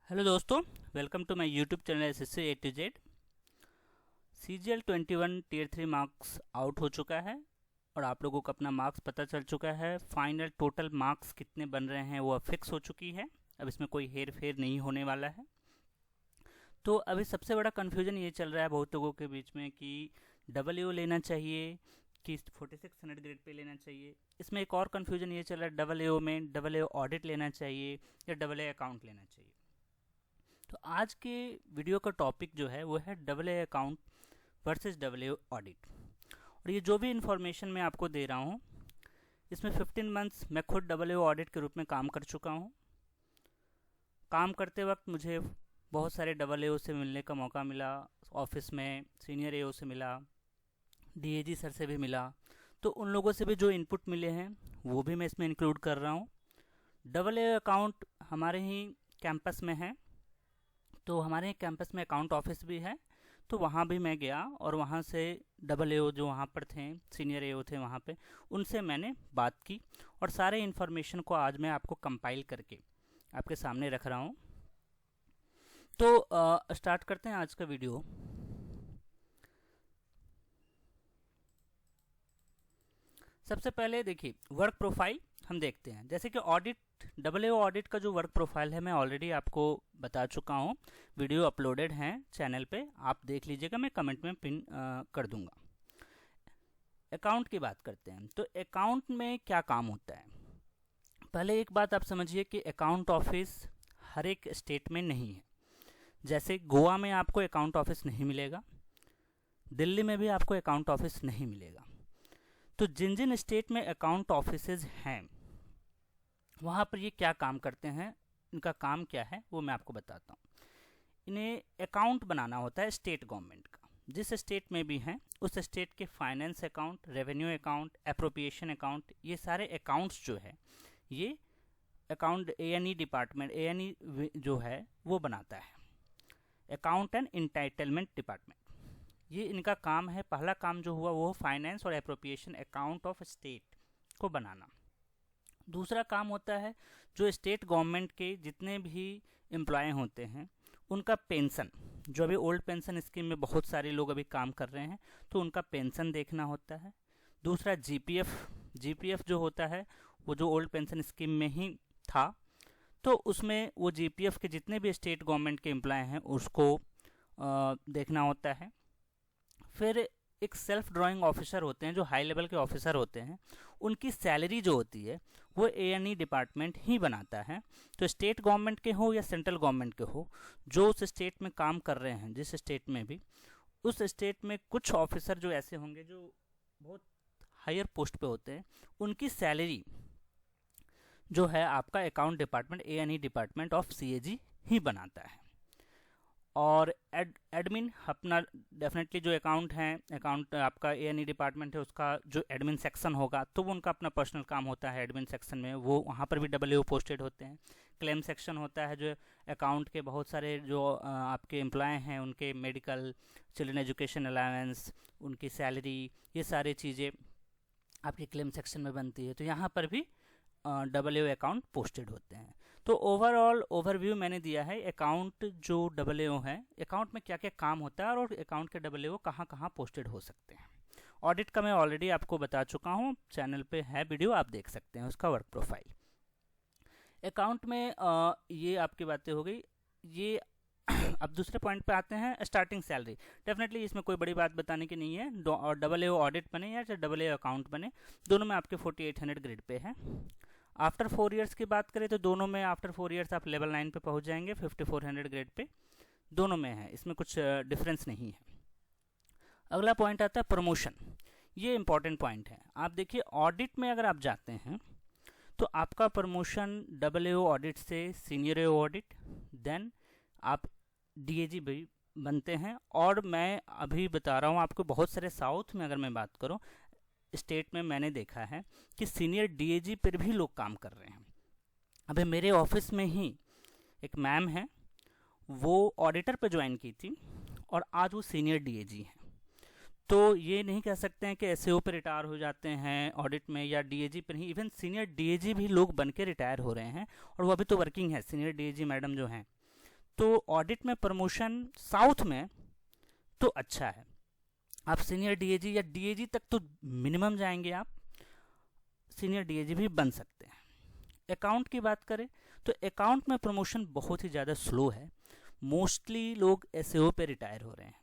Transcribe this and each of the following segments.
Hello दोस्तों, welcome to my YouTube channel SSC A to Z. CGL 21 tier 3 marks out हो चुका है और आप लोगों को अपना मार्क्स पता चल चुका है। फाइनल टोटल मार्क्स कितने बन रहे हैं वो फिक्स हो चुकी है। अब इसमें कोई हेर फेर नहीं होने वाला है। तो अभी सबसे बड़ा कन्फ्यूजन ये चल रहा है बहुत लोगों के बीच में कि डबल लेना चाहिए कि 4600 ग्रेड पे लेना चाहिए। इसमें एक और कन्फ्यूजन ये चल रहा है डबल में डबल ऑडिट लेना चाहिए या डबल अकाउंट लेना चाहिए। तो आज के वीडियो का टॉपिक जो है वो है double account versus double audit. और ये जो भी इन्फॉर्मेशन मैं आपको दे रहा हूँ इसमें 15 मंथ्स मैं खुद डबल ऑडिट के रूप में काम कर चुका हूँ। काम करते वक्त मुझे बहुत सारे डबल से मिलने का मौका मिला। ऑफिस में सीनियर AO से मिला, DAG सर से भी मिला। तो उन लोगों से भी जो इनपुट मिले हैं वो भी मैं इसमें इंक्लूड कर रहा हूँ। डबल अकाउंट हमारे ही कैंपस में है, तो हमारे कैंपस में अकाउंट ऑफिस भी है। तो वहाँ भी मैं गया और वहाँ से डबल AO जो वहाँ पर थे, सीनियर AO थे वहाँ पे, उनसे मैंने बात की और सारे इन्फॉर्मेशन को आज मैं आपको कंपाइल करके आपके सामने रख रहा हूँ। तो स्टार्ट करते हैं आज का वीडियो। सबसे पहले देखिए वर्क प्रोफाइल हम देखते हैं। जैसे कि ऑडिट, डबल ऑडिट का जो वर्क प्रोफाइल है मैं ऑलरेडी आपको बता चुका हूँ। वीडियो अपलोडेड हैं चैनल पे, आप देख लीजिएगा, मैं कमेंट में पिन कर दूंगा। अकाउंट की बात करते हैं। तो अकाउंट में क्या काम होता है, पहले एक बात आप समझिए कि अकाउंट ऑफिस हर एक स्टेट में नहीं है। जैसे गोवा में आपको अकाउंट ऑफिस नहीं मिलेगा, दिल्ली में भी आपको अकाउंट ऑफिस नहीं मिलेगा। तो जिन जिन स्टेट में अकाउंट ऑफिसेज हैं वहाँ पर ये क्या काम करते हैं, इनका काम क्या है वो मैं आपको बताता हूँ। इन्हें अकाउंट बनाना होता है स्टेट गवर्नमेंट का। जिस स्टेट में भी हैं उस स्टेट के finance account, revenue account, appropriation account, ये सारे अकाउंट्स जो है ये अकाउंट A&E डिपार्टमेंट, A&E जो है वो बनाता है। अकाउंट एंड इंटाइटलमेंट डिपार्टमेंट, ये इनका काम है। पहला काम जो हुआ वो फाइनेंस और एप्रोप्रिएशन अकाउंट ऑफ स्टेट को बनाना। दूसरा काम होता है जो स्टेट गवर्नमेंट के जितने भी एम्प्लॉय होते हैं उनका पेंशन, जो अभी ओल्ड पेंशन स्कीम में बहुत सारे लोग अभी काम कर रहे हैं, तो उनका पेंशन देखना होता है। दूसरा GPF जो होता है वो जो ओल्ड पेंशन स्कीम में ही था, तो उसमें वो GPF के जितने भी स्टेट गवर्नमेंट के एम्प्लॉय हैं उसको देखना होता है। फिर एक सेल्फ ड्राइंग ऑफिसर होते हैं जो हाई लेवल के ऑफिसर होते हैं, उनकी सैलरी जो होती है वो A&E डिपार्टमेंट ही बनाता है। तो स्टेट गवर्नमेंट के हो या सेंट्रल गवर्नमेंट के हो, जो उस स्टेट में काम कर रहे हैं, जिस स्टेट में भी, उस स्टेट में कुछ ऑफिसर जो ऐसे होंगे जो बहुत हायर पोस्ट पे होते हैं, उनकी सैलरी जो है आपका account department, A&E department of CAG ही बनाता है। और एडमिन अपना डेफिनेटली जो अकाउंट है, अकाउंट आपका A&E डिपार्टमेंट है, उसका जो एडमिन सेक्शन होगा तो वो उनका अपना पर्सनल काम होता है। एडमिन सेक्शन में वो वहाँ पर भी डबल पोस्टेड होते हैं। क्लेम सेक्शन होता है जो अकाउंट के बहुत सारे जो आपके एम्प्लॉय हैं उनके मेडिकल, चिल्ड्रन एजुकेशन अलाउंस, उनकी सैलरी, ये सारी चीज़ें आपके क्लेम सेक्शन में बनती है। तो यहाँ पर भी डबल अकाउंट पोस्टेड होते हैं। तो ओवरऑल ओवरव्यू मैंने दिया है अकाउंट जो डबल है, अकाउंट में क्या क्या काम होता है और अकाउंट के डबल कहाँ कहाँ पोस्टेड हो सकते हैं। ऑडिट का मैं ऑलरेडी आपको बता चुका हूँ, चैनल पे है वीडियो, आप देख सकते हैं उसका वर्क प्रोफाइल। अकाउंट में ये आपकी बातें हो गई। ये अब दूसरे पॉइंट पे आते हैं, स्टार्टिंग सैलरी। डेफिनेटली इसमें कोई बड़ी बात बताने की नहीं है। डबल ऑडिट बने या डबल अकाउंट बने, दोनों में आपके 4800 ग्रेड पे है। आफ्टर 4 ईयर्स की बात करें तो दोनों में आफ्टर 4 ईयर्स आप लेवल 9 पे पहुंच जाएंगे, 5400 ग्रेड पे दोनों में है, इसमें कुछ डिफरेंस नहीं है। अगला पॉइंट आता है प्रमोशन। ये इंपॉर्टेंट पॉइंट है। आप देखिए ऑडिट में अगर आप जाते हैं तो आपका प्रमोशन डबल ऑडिट से सीनियर ऑडिट, देन आप DAG भी बनते हैं। और मैं अभी बता रहा हूँ आपको, बहुत सारे साउथ में अगर मैं बात करूँ स्टेट में मैंने देखा है कि सीनियर DAG पर भी लोग काम कर रहे हैं। अभी मेरे ऑफिस में ही एक मैम है, वो ऑडिटर पे ज्वाइन की थी और आज वो सीनियर DAG हैं। तो ये नहीं कह सकते हैं कि SAO पे रिटायर हो जाते हैं ऑडिट में या DAG पे नहीं, इवन सीनियर DAG भी लोग बन के रिटायर हो रहे हैं और वो अभी तो वर्किंग है, सीनियर DAG मैडम जो हैं। तो ऑडिट में प्रमोशन साउथ में तो अच्छा है, आप सीनियर डीएजी या डीएजी तक तो मिनिमम जाएंगे, आप सीनियर डीएजी भी बन सकते हैं। अकाउंट की बात करें तो अकाउंट में प्रमोशन बहुत ही ज़्यादा स्लो है, मोस्टली लोग एसएओ पे रिटायर हो रहे हैं।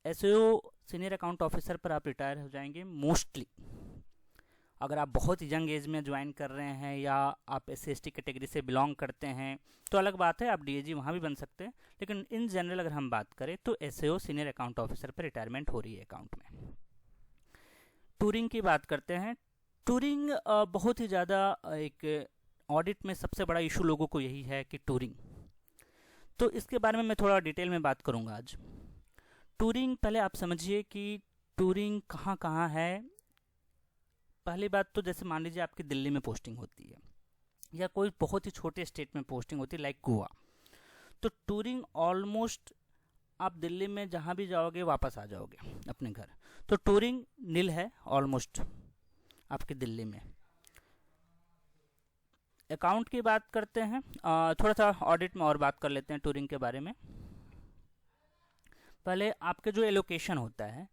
एसएओ सीनियर अकाउंट ऑफिसर पर आप रिटायर हो जाएंगे मोस्टली। अगर आप बहुत यंग एज में ज्वाइन कर रहे हैं या आप SC/ST कैटेगरी से बिलोंग करते हैं तो अलग बात है, आप डीएजी वहाँ भी बन सकते हैं, लेकिन इन जनरल अगर हम बात करें तो एसएओ सीनियर अकाउंट ऑफिसर पर रिटायरमेंट हो रही है अकाउंट में। टूरिंग की बात करते हैं। टूरिंग बहुत ही ज़्यादा एक ऑडिट में सबसे बड़ा इशू लोगों को यही है कि टूरिंग, तो इसके बारे में मैं थोड़ा डिटेल में बात करूँगा आज। टूरिंग, पहले आप समझिए कि टूरिंग कहाँ कहाँ है। पहली बात तो जैसे मान लीजिए आपकी दिल्ली में पोस्टिंग होती है या कोई बहुत ही छोटे स्टेट में पोस्टिंग होती है लाइक गोवा, तो टूरिंग ऑलमोस्ट आप दिल्ली में जहाँ भी जाओगे वापस आ जाओगे अपने घर, तो टूरिंग नील है ऑलमोस्ट आपकी दिल्ली में। अकाउंट की बात करते हैं, थोड़ा सा ऑडिट में और बात कर लेते हैं टूरिंग के बारे में। पहले आपके जो एलोकेशन होता है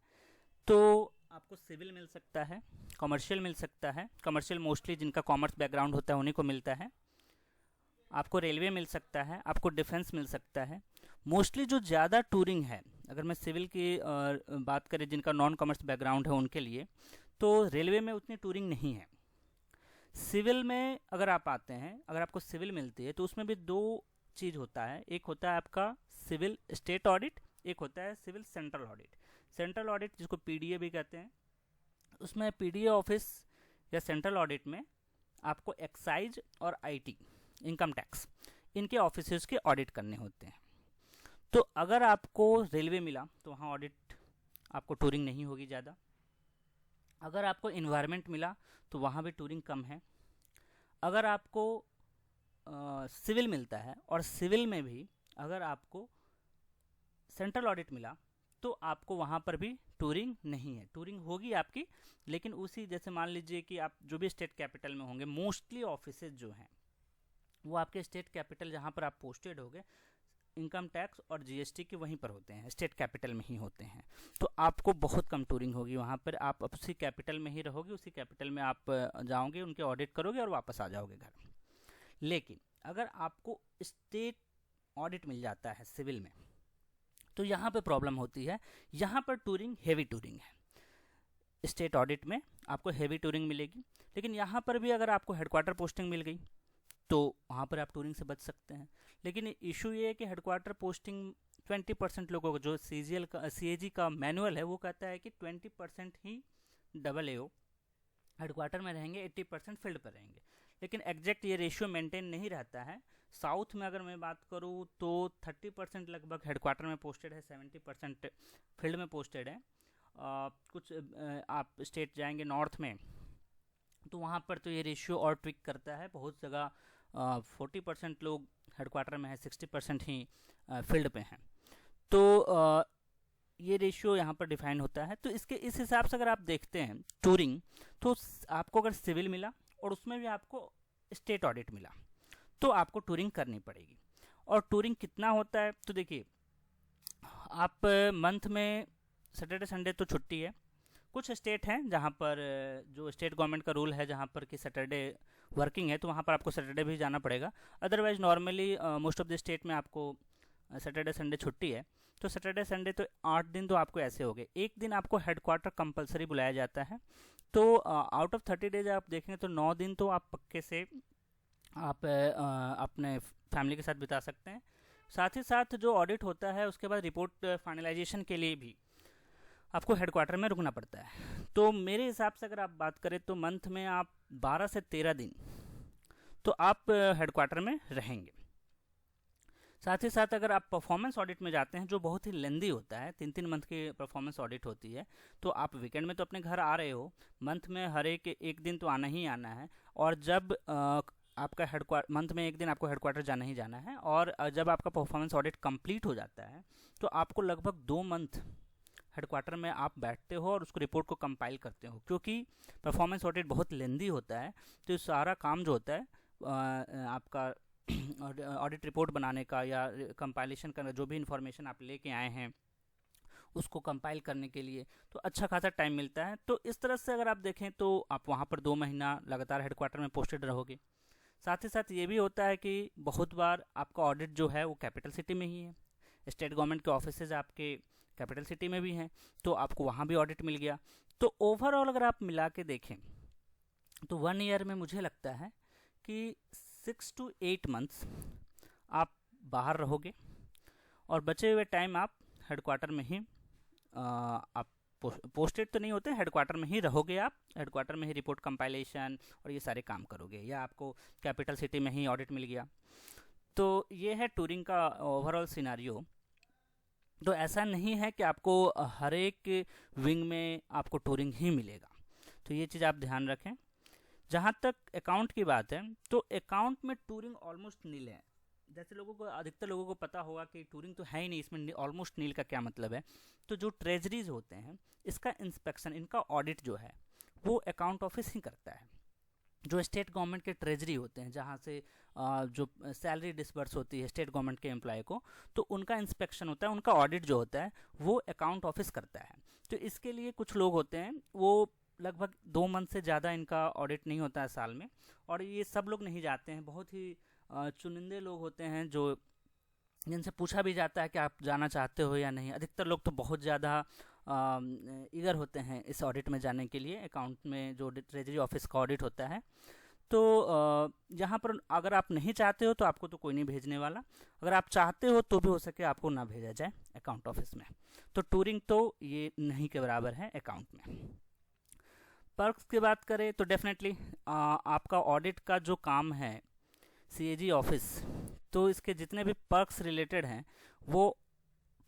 तो आपको सिविल मिल सकता है, कमर्शियल मिल सकता है। कमर्शियल मोस्टली जिनका कॉमर्स बैकग्राउंड होता है उन्हीं को मिलता है। आपको रेलवे मिल सकता है, आपको डिफेंस मिल सकता है। मोस्टली जो ज़्यादा टूरिंग है, अगर मैं सिविल की बात करें जिनका नॉन कॉमर्स बैकग्राउंड है उनके लिए, तो रेलवे में उतनी टूरिंग नहीं है। सिविल में अगर आप आते हैं, अगर आपको सिविल मिलती है तो उसमें भी दो चीज़ होता है, एक होता है आपका सिविल स्टेट ऑडिट, एक होता है civil central audit. Central audit जिसको पीडीए भी कहते हैं, उसमें पीडीए ऑफिस या सेंट्रल ऑडिट में आपको एक्साइज और आईटी इनकम टैक्स इनके ऑफिसर्स के ऑडिट करने होते हैं। तो अगर आपको रेलवे मिला तो वहाँ ऑडिट आपको टूरिंग नहीं होगी ज़्यादा। अगर आपको इन्वायरमेंट मिला तो वहाँ भी टूरिंग कम है। अगर आपको सिविल मिलता है और सिविल में भी अगर आपको सेंट्रल ऑडिट मिला तो आपको वहाँ पर भी टूरिंग नहीं है। टूरिंग होगी आपकी, लेकिन उसी जैसे मान लीजिए कि आप जो भी स्टेट कैपिटल में होंगे, मोस्टली ऑफिसेज जो हैं वो आपके स्टेट कैपिटल जहाँ पर आप पोस्टेड होंगे, इनकम टैक्स और जीएसटी के वहीं पर होते हैं, स्टेट कैपिटल में ही होते हैं। तो आपको बहुत कम टूरिंग होगी वहाँ पर, आप उसी कैपिटल में ही रहोगे, उसी कैपिटल में आप जाओगे, उनके ऑडिट करोगे और वापस आ जाओगे घर। लेकिन अगर आपको स्टेट ऑडिट मिल जाता है सिविल में तो यहाँ पे प्रॉब्लम होती है, यहाँ पर टूरिंग हेवी टूरिंग है। स्टेट ऑडिट में आपको हेवी टूरिंग मिलेगी, लेकिन यहाँ पर भी अगर आपको हेडक्वार्टर पोस्टिंग मिल गई तो वहाँ पर आप टूरिंग से बच सकते हैं। लेकिन इशू ये है कि हेडक्वार्टर पोस्टिंग 20% लोगों को, जो CGL का CAG का मैनुअल है वो कहता है कि 20% ही AAO हेडक्वार्टर में रहेंगे, 80% फील्ड पर रहेंगे, लेकिन एग्जैक्ट ये रेशियो मेंटेन नहीं रहता है। साउथ में अगर मैं बात करूँ तो 30% लगभग हेडक्वार्टर में पोस्टेड है, 70% फील्ड में पोस्टेड है। कुछ आप स्टेट जाएंगे नॉर्थ में तो वहाँ पर तो ये रेशियो और ट्विक करता है। बहुत जगह 40% लोग हेडक्वार्टर में है, 60% ही फील्ड पे हैं। तो ये रेशियो यहाँ पर डिफाइन होता है। तो इस हिसाब से अगर आप देखते हैं टूरिंग, तो आपको अगर सिविल मिला और उसमें भी आपको स्टेट ऑडिट मिला तो आपको टूरिंग करनी पड़ेगी। और टूरिंग कितना होता है तो देखिए, आप मंथ में सैटरडे संडे तो छुट्टी है। कुछ स्टेट हैं जहाँ पर जो स्टेट गवर्नमेंट का रूल है जहाँ पर कि सैटरडे वर्किंग है तो वहाँ पर आपको सैटरडे भी जाना पड़ेगा। Otherwise normally most of the state में आपको सैटरडे संडे छुट्टी है। तो सैटरडे संडे तो 8 दिन तो आपको ऐसे हो गए। एक दिन आपको हेडक्वार्टर कंपलसरी बुलाया जाता है। तो आउट ऑफ 30 डेज आप देखेंगे तो 9 दिन तो आप पक्के से आप अपने फैमिली के साथ बिता सकते हैं। साथ ही साथ जो ऑडिट होता है उसके बाद रिपोर्ट फाइनलाइजेशन के लिए भी आपको हेडक्वार्टर में रुकना पड़ता है। तो मेरे हिसाब से अगर आप बात करें तो मंथ में आप 12 से 13 दिन तो आप हेडक्वार्टर में रहेंगे। साथ ही साथ अगर आप परफॉर्मेंस ऑडिट में जाते हैं जो बहुत ही लेंदी होता है, 3-3 मंथ की परफॉर्मेंस ऑडिट होती है, तो आप वीकेंड में तो अपने घर आ रहे हो, मंथ में हर एक दिन तो आना ही आना है। और जब आपका मंथ में एक दिन आपको हेडक्वार्टर जाना ही जाना है। और जब आपका परफॉर्मेंस ऑडिट कंप्लीट हो जाता है तो आपको लगभग 2 मंथ हेडक्वार्टर में आप बैठते हो और उसको रिपोर्ट को कंपाइल करते हो, क्योंकि परफॉर्मेंस ऑडिट बहुत लेंदी होता है। तो सारा काम जो होता है आपका और ऑडिट रिपोर्ट बनाने का या कंपाइलेशन करना, जो भी इंफॉर्मेशन आप लेके आए हैं उसको कंपाइल करने के लिए, तो अच्छा खासा टाइम मिलता है। तो इस तरह से अगर आप देखें तो आप वहाँ पर 2 महीना लगातार हेडक्वार्टर में पोस्टेड रहोगे। साथ ही साथ ये भी होता है कि बहुत बार आपका ऑडिट जो है वो कैपिटल सिटी में ही है, स्टेट गवर्नमेंट के ऑफिसेज आपके कैपिटल सिटी में भी हैं, तो आपको वहाँ भी ऑडिट मिल गया। तो ओवरऑल अगर आप मिला के देखें तो 1 ईयर में मुझे लगता है कि 6 to 8 मंथ्स आप बाहर रहोगे और बचे हुए टाइम आप हेडक्वार्टर में ही आप पोस्टेड तो नहीं होते, हेडक्वार्टर में ही रहोगे, आप हेडक्वार्टर में ही रिपोर्ट कंपाइलेशन और ये सारे काम करोगे, या आपको कैपिटल सिटी में ही ऑडिट मिल गया। तो ये है टूरिंग का ओवरऑल सिनारियो। तो ऐसा नहीं है कि आपको हर एक विंग में आपको टूरिंग ही मिलेगा, तो ये चीज़ आप ध्यान रखें। जहाँ तक अकाउंट की बात है तो अकाउंट में टूरिंग ऑलमोस्ट नील है। जैसे लोगों को, अधिकतर लोगों को पता होगा कि टूरिंग तो है ही नहीं, इसमें ऑलमोस्ट नील का क्या मतलब है। तो जो ट्रेजरीज होते हैं इसका इंस्पेक्शन, इनका ऑडिट जो है वो अकाउंट ऑफिस ही करता है। जो स्टेट गवर्नमेंट के ट्रेजरी होते हैं, जहाँ से जो सैलरी डिसबर्स होती है स्टेट गवर्नमेंट के एम्प्लॉय को, तो उनका इंस्पेक्शन होता है, उनका ऑडिट जो होता है वो अकाउंट ऑफिस करता है। तो इसके लिए कुछ लोग होते हैं, वो लगभग 2 मंथ से ज़्यादा इनका ऑडिट नहीं होता है साल में, और ये सब लोग नहीं जाते हैं। बहुत ही चुनिंदे लोग होते हैं जो, जिनसे पूछा भी जाता है कि आप जाना चाहते हो या नहीं। अधिकतर लोग तो बहुत ज़्यादा ईगर होते हैं इस ऑडिट में जाने के लिए, अकाउंट में जो ट्रेजरी ऑफिस का ऑडिट होता है। तो यहाँ पर अगर आप नहीं चाहते हो तो आपको तो कोई नहीं भेजने वाला, अगर आप चाहते हो तो भी हो सके आपको ना भेजा जाए अकाउंट ऑफिस में। तो टूरिंग तो ये नहीं के बराबर है अकाउंट में। पर्क्स की बात करें तो डेफिनेटली आपका ऑडिट का जो काम है CAG ऑफिस, तो इसके जितने भी पर्क्स रिलेटेड हैं वो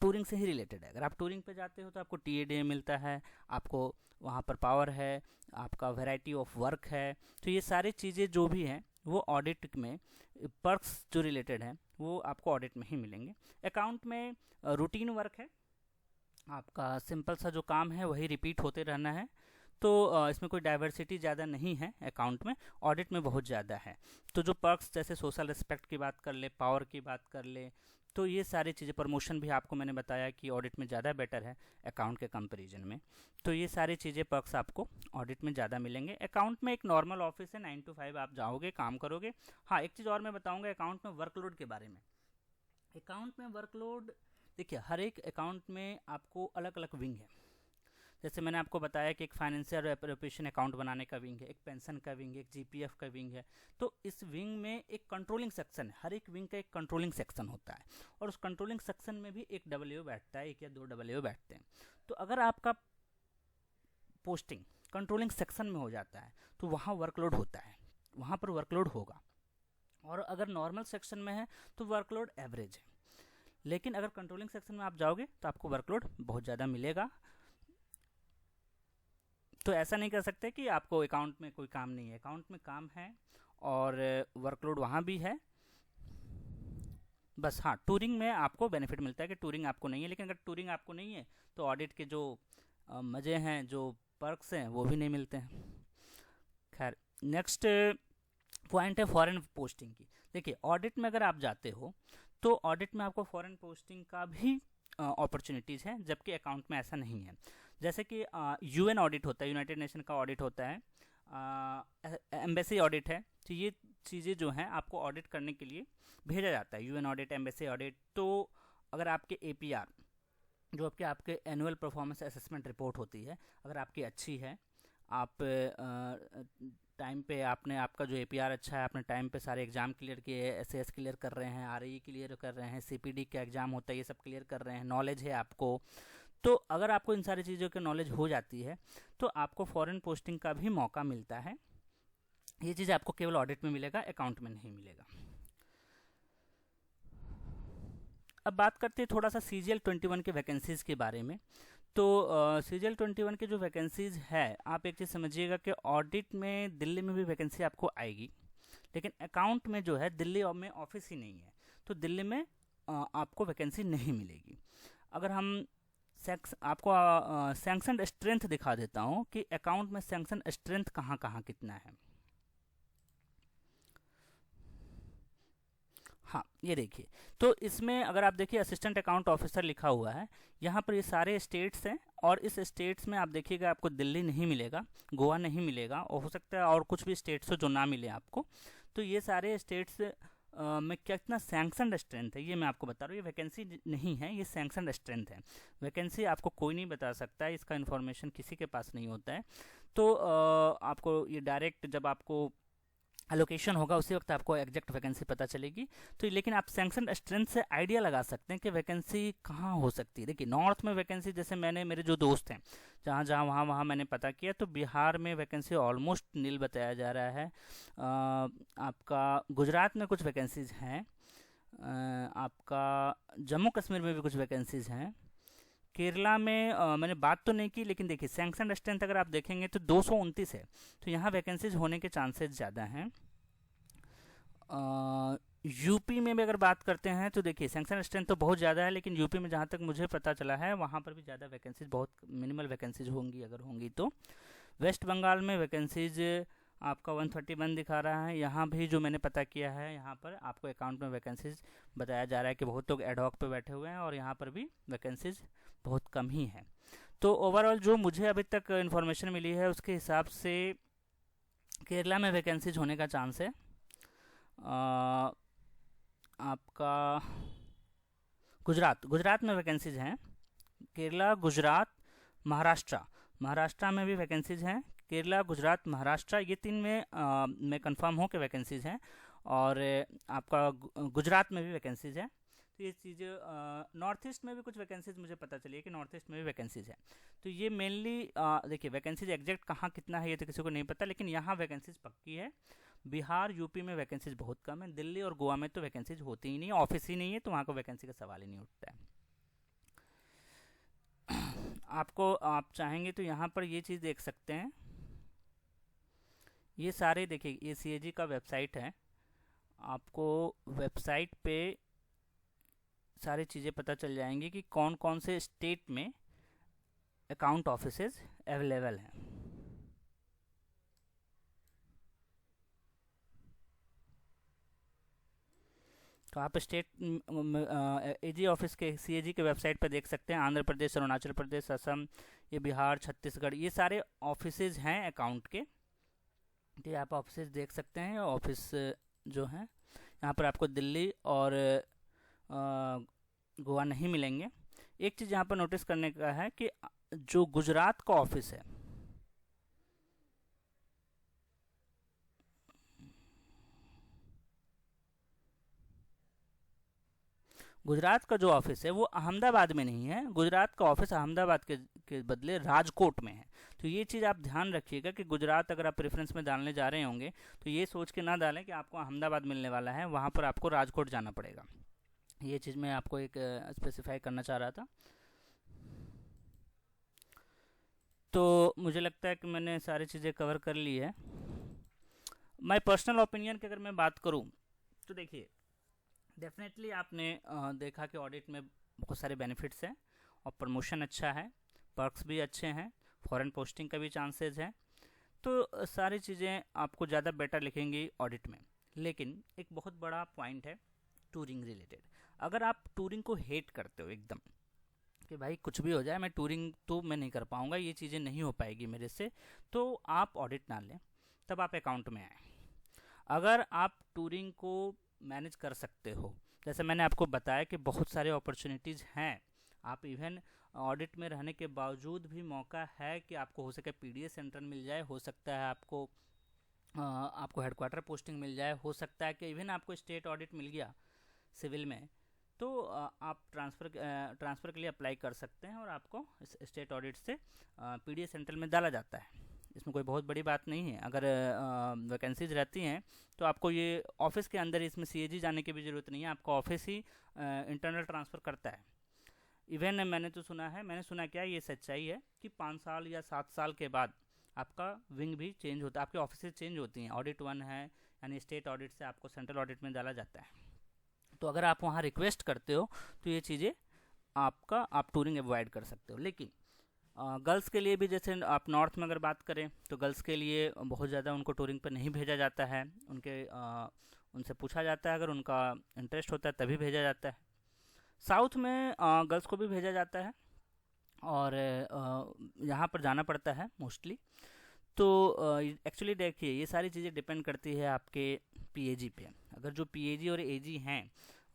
टूरिंग से ही रिलेटेड है। अगर आप टूरिंग पे जाते हो तो आपको TADA मिलता है, आपको वहाँ पर पावर है, आपका वैरायटी ऑफ वर्क है। तो ये सारी चीज़ें जो भी हैं वो ऑडिट में, पर्क्स जो रिलेटेड हैं वो आपको ऑडिट में ही मिलेंगे। अकाउंट में रूटीन वर्क है, आपका सिंपल सा जो काम है वही रिपीट होते रहना है। तो इसमें कोई डाइवर्सिटी ज़्यादा नहीं है अकाउंट में, ऑडिट में बहुत ज़्यादा है। तो जो पर्क्स जैसे सोशल रिस्पेक्ट की बात कर ले, पावर की बात कर ले, तो ये सारी चीज़ें, प्रमोशन भी आपको मैंने बताया कि ऑडिट में ज़्यादा बेटर है अकाउंट के कंपैरिजन में। तो ये सारी चीज़ें पर्क्स आपको ऑडिट में ज़्यादा मिलेंगे। अकाउंट में एक नॉर्मल ऑफिस है, 9 to 5 आप जाओगे, काम करोगे। हाँ, एक चीज़ और मैं बताऊँगा अकाउंट में वर्कलोड के बारे में। अकाउंट में वर्कलोड देखिए, हर एक अकाउंट में आपको अलग अलग विंग है। जैसे मैंने आपको बताया कि एक फाइनेंशियल एप्रोप्रिएशन अकाउंट बनाने का विंग है, एक पेंशन का विंग है, एक GPF का विंग है। तो इस विंग में एक कंट्रोलिंग सेक्शन है, हर एक विंग का एक कंट्रोलिंग सेक्शन होता है, और उस कंट्रोलिंग सेक्शन में भी एक WO बैठता है, एक या 2 WO बैठते हैं। तो अगर आपका पोस्टिंग कंट्रोलिंग सेक्शन में हो जाता है तो वहाँ वर्कलोड होता है, वहाँ पर वर्कलोड होगा। और अगर नॉर्मल सेक्शन में है तो वर्कलोड एवरेज है। लेकिन अगर कंट्रोलिंग सेक्शन में आप जाओगे तो आपको वर्कलोड बहुत ज़्यादा मिलेगा। तो ऐसा नहीं कर सकते कि आपको अकाउंट में कोई काम नहीं है, अकाउंट में काम है और वर्कलोड वहाँ भी है। बस हाँ, टूरिंग में आपको बेनिफिट मिलता है कि टूरिंग आपको नहीं है, लेकिन अगर टूरिंग आपको नहीं है तो ऑडिट के जो मज़े हैं, जो पर्क्स हैं, वो भी नहीं मिलते हैं। खैर, नेक्स्ट पॉइंट है फॉरेन पोस्टिंग की। देखिए, ऑडिट में अगर आप जाते हो तो ऑडिट में आपको फॉरेन पोस्टिंग का भी अपॉर्चुनिटीज़ हैं, जबकि अकाउंट में ऐसा नहीं है। जैसे कि UN ऑडिट होता है, यूनाइटेड नेशन का ऑडिट होता है, एम्बेसी ऑडिट है। तो ये चीज़ें जो हैं आपको ऑडिट करने के लिए भेजा जाता है, UN ऑडिट, एम्बेसी ऑडिट। तो अगर आपके APR, जो आपके एनुअल परफॉर्मेंस असेसमेंट रिपोर्ट होती है, अगर आपकी अच्छी है, आप टाइम पे आपका जो APR अच्छा है, आपने टाइम पे सारे एग्ज़ाम क्लियर किए, SAS क्लियर कर रहे हैं, RAE क्लियर कर रहे हैं, CPD का एग्ज़ाम होता है, ये सब क्लियर कर रहे हैं, नॉलेज है आपको, तो अगर आपको इन सारी चीज़ों की नॉलेज हो जाती है तो आपको फॉरेन पोस्टिंग का भी मौका मिलता है। ये चीज़ आपको केवल ऑडिट में मिलेगा, अकाउंट में नहीं मिलेगा। अब बात करते हैं थोड़ा सा CGL 21 के वैकेंसीज़ के बारे में। तो CGL 21 के जो वैकेंसीज़ है, आप एक चीज़ समझिएगा कि ऑडिट में दिल्ली में भी वैकेंसी आपको आएगी, लेकिन अकाउंट में जो है दिल्ली में ऑफिस ही नहीं है, तो दिल्ली में आपको वैकेंसी नहीं मिलेगी। अगर हम आपको सैंक्शन स्ट्रेंथ दिखा देता हूँ कि अकाउंट में सैंक्शन स्ट्रेंथ कहाँ कहाँ कितना है। हाँ ये देखिए, तो इसमें अगर आप देखिए असिस्टेंट अकाउंट ऑफिसर लिखा हुआ है, यहाँ पर ये सारे स्टेट्स हैं, और इस स्टेट्स में आप देखिएगा आपको दिल्ली नहीं मिलेगा, गोवा नहीं मिलेगा, और हो सकता है और कुछ भी स्टेट्स हो जो ना मिले आपको। तो ये सारे स्टेट्स में कितना सैंक्शनड स्ट्रेंथ है ये मैं आपको बता रहा हूँ। ये वैकेंसी नहीं है, ये सैंक्शनड स्ट्रेंथ है। वैकेंसी आपको कोई नहीं बता सकता है, इसका इन्फॉर्मेशन किसी के पास नहीं होता है। तो आपको ये डायरेक्ट जब आपको एलोकेशन होगा उसी वक्त आपको एग्जैक्ट वैकेंसी पता चलेगी। तो लेकिन आप सैंक्शन स्ट्रेंथ से आइडिया लगा सकते हैं कि वैकेंसी कहाँ हो सकती है। देखिए नॉर्थ में वैकेंसी, जैसे मैंने मेरे जो दोस्त हैं जहाँ जहाँ वहाँ मैंने पता किया, तो बिहार में वैकेंसी ऑलमोस्ट नील बताया जा रहा है। आपका गुजरात में कुछ वैकेंसीज हैं, आपका जम्मू कश्मीर में भी कुछ वैकेंसीज हैं, केरला में मैंने बात तो नहीं की, लेकिन देखिए सैंक्शन स्ट्रेंथ अगर आप देखेंगे तो 229 है, तो यहाँ वैकेंसीज होने के चांसेस ज़्यादा हैं। यूपी में भी अगर बात करते हैं तो देखिए सैंक्शन स्ट्रेंथ तो बहुत ज़्यादा है, लेकिन यूपी में जहाँ तक मुझे पता चला है वहाँ पर भी ज़्यादा वैकेंसीज, बहुत मिनिमल वैकेंसीज होंगी अगर होंगी तो। वेस्ट बंगाल में वैकेंसीज आपका 131 दिखा रहा है, यहाँ भी जो मैंने पता किया है यहाँ पर आपको अकाउंट में वैकेंसीज बताया जा रहा है कि बहुत लोग एडहॉक पे बैठे हुए हैं, और यहाँ पर भी वैकेंसीज बहुत कम ही है। तो ओवरऑल जो मुझे अभी तक इन्फॉर्मेशन मिली है उसके हिसाब से केरला में वैकेंसीज होने का चांस है। आपका गुजरात में वैकेंसीज हैं, केरला, गुजरात, महाराष्ट्र में भी वैकेंसीज हैं। केरला, गुजरात, महाराष्ट्र, ये तीन में कंफर्म हो के वैकेंसीज हैं, और आपका गुजरात में भी वैकेंसीज है। तो ये चीज़ नॉर्थ ईस्ट में भी कुछ वैकेंसीज मुझे पता चली है कि नॉर्थ ईस्ट में भी वैकेंसीज है। तो ये मेनली देखिए वैकेंसीज एग्जैक्ट कहाँ कितना है ये तो किसी को नहीं पता, लेकिन यहाँ वैकेंसीज पक्की है। बिहार, यूपी में वैकेंसीज बहुत कम है। दिल्ली और गोवा में तो वैकेंसीज होती ही नहीं, ऑफिस ही नहीं है, तो वहाँ को वैकेंसी का सवाल ही नहीं उठता है। आपको आप चाहेंगे तो यहाँ पर ये चीज़ देख सकते हैं, ये सारे देखिए ये CAG का वेबसाइट है, आपको वेबसाइट पे सारी चीज़ें पता चल जाएंगी कि कौन कौन से स्टेट में अकाउंट ऑफिसेज अवेलेबल हैं। तो आप स्टेट AG ऑफिस के CAG के वेबसाइट पर देख सकते हैं, आंध्र प्रदेश, अरुणाचल प्रदेश, असम, ये बिहार, छत्तीसगढ़, ये सारे ऑफिसेज हैं अकाउंट के। तो आप ऑफिसेज देख सकते हैं, ऑफिस जो हैं यहाँ पर आपको दिल्ली और गोवा नहीं मिलेंगे। एक चीज़ यहाँ पर नोटिस करने का है कि जो गुजरात का ऑफिस है, गुजरात का जो ऑफिस है वो अहमदाबाद में नहीं है, गुजरात का ऑफिस अहमदाबाद के बदले राजकोट में है। तो ये चीज़ आप ध्यान रखिएगा कि गुजरात अगर आप प्रेफरेंस में डालने जा रहे होंगे तो ये सोच के ना डालें कि आपको अहमदाबाद मिलने वाला है, वहाँ पर आपको राजकोट जाना पड़ेगा। ये चीज़ मैं आपको एक स्पेसिफाई करना चाह रहा था। तो मुझे लगता है कि मैंने सारी चीज़ें कवर कर ली है। माय पर्सनल ओपिनियन की अगर मैं बात करूं तो देखिए डेफिनेटली आपने देखा कि ऑडिट में बहुत सारे बेनिफिट्स हैं, और प्रमोशन अच्छा है, पर्क्स भी अच्छे हैं, फॉरेन पोस्टिंग का भी चांसेस है। तो सारी चीज़ें आपको ज़्यादा बेटर लिखेंगी ऑडिट में। लेकिन एक बहुत बड़ा पॉइंट है टूरिंग रिलेटेड। अगर आप टूरिंग को हेट करते हो एकदम कि भाई कुछ भी हो जाए मैं टूरिंग तो मैं नहीं कर पाऊँगा, ये चीज़ें नहीं हो पाएगी मेरे से, तो आप ऑडिट ना लें, तब आप अकाउंट में आएँ। अगर आप टूरिंग को मैनेज कर सकते हो, जैसे मैंने आपको बताया कि बहुत सारे अपॉर्चुनिटीज़ हैं, आप इवन ऑडिट में रहने के बावजूद भी मौका है कि आपको हो सके PDS सेंटर मिल जाए, हो सकता है आपको हेडक्वार्टर पोस्टिंग मिल जाए, हो सकता है कि इवन आपको स्टेट ऑडिट मिल गया सिविल में, तो आप ट्रांसफ़र के लिए अप्लाई कर सकते हैं और आपको स्टेट ऑडिट से PDS सेंटर में डाला जाता है। इसमें कोई बहुत बड़ी बात नहीं है। अगर वैकेंसीज रहती हैं तो आपको ये ऑफिस के अंदर इसमें CAG जाने की भी ज़रूरत नहीं है, आपका ऑफिस ही इंटरनल ट्रांसफ़र करता है। इवन मैंने सुना क्या ये सच्चाई है कि 5 साल या 7 साल के बाद आपका विंग भी चेंज होता है, आपके ऑफिस चेंज होती हैं। ऑडिट 1 है, यानी स्टेट ऑडिट से आपको सेंट्रल ऑडिट में डाला जाता है। तो अगर आप वहाँ रिक्वेस्ट करते हो तो ये चीज़ें आप टूरिंग अवॉइड कर सकते हो। लेकिन गर्ल्स के लिए भी, जैसे आप नॉर्थ में अगर बात करें तो गर्ल्स के लिए बहुत ज़्यादा उनको टूरिंग पर नहीं भेजा जाता है, उनसे पूछा जाता है, अगर उनका इंटरेस्ट होता है तभी भेजा जाता है। साउथ में गर्ल्स को भी भेजा जाता है और यहाँ पर जाना पड़ता है मोस्टली। तो एक्चुअली देखिए ये सारी चीज़ें डिपेंड करती है आपके पीएजी पे। अगर जो पीएजी और एजी हैं,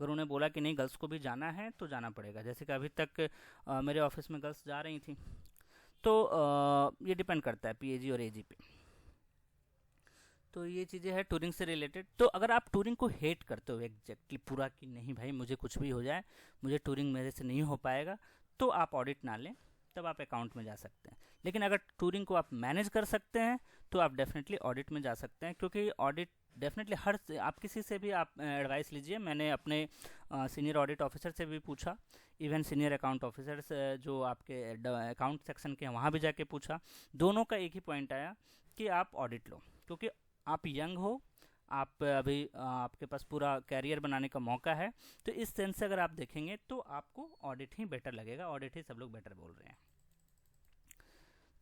अगर उन्हें बोला कि नहीं गर्ल्स को भी जाना है तो जाना पड़ेगा। जैसे कि अभी तक मेरे ऑफिस में गर्ल्स जा रही थी। तो ये डिपेंड करता है पीएजी और एजी पे। तो ये चीज़ें हैं टूरिंग से रिलेटेड। तो अगर आप टूरिंग को हेट करते हो एग्जैक्टली पूरा कि नहीं भाई मुझे कुछ भी हो जाए, मुझे टूरिंग मेरे से नहीं हो पाएगा, तो आप ऑडिट ना लें, तब आप अकाउंट में जा सकते हैं। लेकिन अगर टूरिंग को आप मैनेज कर सकते हैं तो आप डेफिनेटली ऑडिट में जा सकते हैं, क्योंकि ऑडिट डेफिनेटली आप किसी से भी आप एडवाइस लीजिए। मैंने अपने सीनियर ऑडिट ऑफिसर से भी पूछा, इवन सीनियर अकाउंट ऑफिसर जो आपके अकाउंट सेक्शन के हैं वहाँ भी जाके पूछा। दोनों का एक ही पॉइंट आया कि आप ऑडिट लो, क्योंकि आप यंग हो, आप अभी आपके पास पूरा कैरियर बनाने का मौका है। तो इस सेंस से अगर आप देखेंगे तो आपको ऑडिट ही बेटर लगेगा, ऑडिट ही सब लोग बेटर बोल रहे हैं।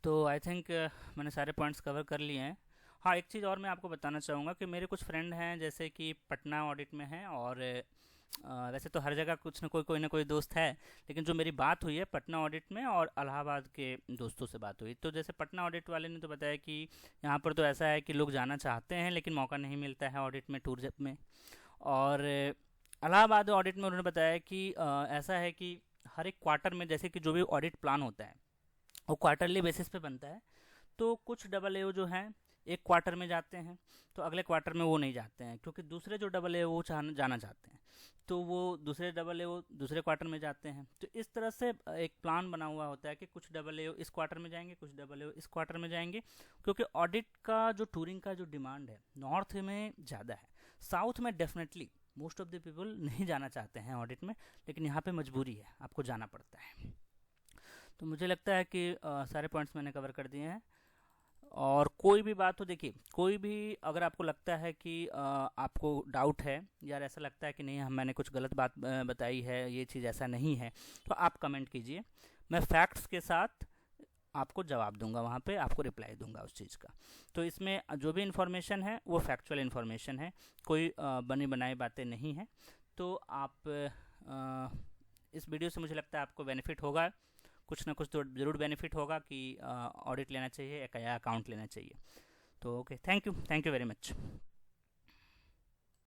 तो आई थिंक मैंने सारे पॉइंट्स कवर कर लिए हैं। हाँ, एक चीज़ और मैं आपको बताना चाहूँगा कि मेरे कुछ फ्रेंड हैं जैसे कि पटना ऑडिट में हैं, और वैसे तो हर जगह कुछ ना कोई दोस्त है, लेकिन जो मेरी बात हुई है पटना ऑडिट में और इलाहाबाद के दोस्तों से बात हुई। तो जैसे पटना ऑडिट वाले ने तो बताया कि यहाँ पर तो ऐसा है कि लोग जाना चाहते हैं लेकिन मौका नहीं मिलता है ऑडिट में, टूर में। और इलाहाबाद ऑडिट में उन्होंने बताया कि ऐसा है कि हर एक क्वार्टर में, जैसे कि जो भी ऑडिट प्लान होता है वो क्वार्टरली बेसिस पे बनता है। तो कुछ AA जो हैं एक क्वार्टर में जाते हैं, तो अगले क्वार्टर में वो नहीं जाते हैं, क्योंकि दूसरे जो AA वो जाना चाहते हैं, तो वो दूसरे AA दूसरे क्वार्टर में जाते हैं। तो इस तरह से एक प्लान बना हुआ होता है कि कुछ AA इस क्वार्टर में जाएंगे, कुछ AA इस क्वार्टर में जाएंगे, क्योंकि ऑडिट का जो टूरिंग का जो डिमांड है नॉर्थ में ज़्यादा है। साउथ में definitely most of the people नहीं जाना चाहते हैं ऑडिट में, लेकिन यहाँ पे मजबूरी है, आपको जाना पड़ता है। तो मुझे लगता है कि सारे पॉइंट्स मैंने कवर कर दिए हैं। और कोई भी बात हो, देखिए कोई भी अगर आपको लगता है कि आपको डाउट है, यार ऐसा लगता है कि नहीं मैंने कुछ गलत बात बताई है, ये चीज़ ऐसा नहीं है, तो आप कमेंट कीजिए, मैं फैक्ट्स के साथ आपको जवाब दूंगा, वहाँ पे आपको रिप्लाई दूंगा उस चीज़ का। तो इसमें जो भी इन्फॉर्मेशन है वो फैक्चुअल इन्फॉर्मेशन है, कोई बनी बनाई बातें नहीं है। तो आप इस वीडियो से मुझे लगता है आपको बेनिफिट होगा, कुछ ना कुछ तो ज़रूर बेनिफिट होगा कि ऑडिट लेना चाहिए या अकाउंट लेना चाहिए। तो okay, thank you very much.